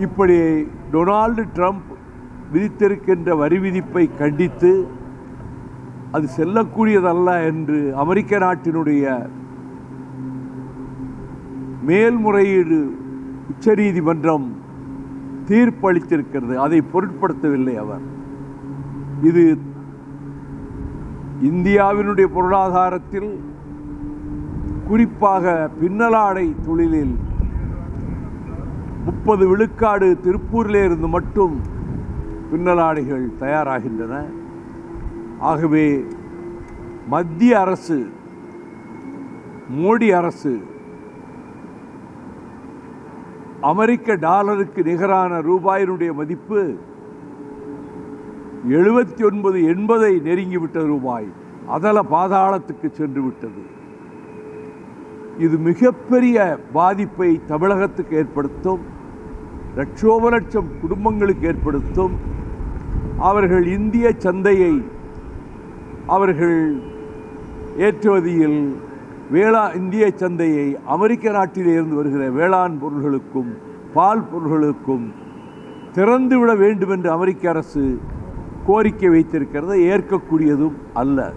இப்படி Donald Trump விதித்திருக்கின்ற வரி விதிப்பை கண்டித்து அது செல்லக்கூடியதல்ல என்று அமெரிக்க நாட்டினுடைய மேல்முறையீடு உச்சநீதிமன்றம் தீர்ப்பளித்திருக்கிறது. அதை பொருட்படுத்தவில்லை அவர். இது இந்தியாவினுடைய பொருளாதாரத்தில், குறிப்பாக பின்னலாடை தொழிலில் 30 விழுக்காடு திருப்பூரிலே இருந்து மட்டும் பின்னலாடைகள் தயாராகின்றன. ஆகவே மத்திய அரசு, மோடி அரசு அமெரிக்க டாலருக்கு நிகரான ரூபாயினுடைய மதிப்பு 79-80 நெருங்கிவிட்ட ரூபாய் அதல பாதாளத்துக்கு சென்று விட்டது. இது மிகப்பெரிய பாதிப்பை தமிழகத்துக்கு ஏற்படுத்தும், லட்சோப லட்சம் குடும்பங்களுக்கு ஏற்படுத்தும். அவர்கள் இந்திய சந்தையை அவர்கள் ஏற்றுமதியில் இந்திய சந்தையை அமெரிக்க நாட்டிலிருந்து வருகிற வேளாண் பொருள்களுக்கும் பால் பொருள்களுக்கும் திறந்துவிட வேண்டும் என்று அமெரிக்க அரசு கோரிக்கை வைத்திருக்கிறது. ஏற்கக்கூடியதும் அல்ல.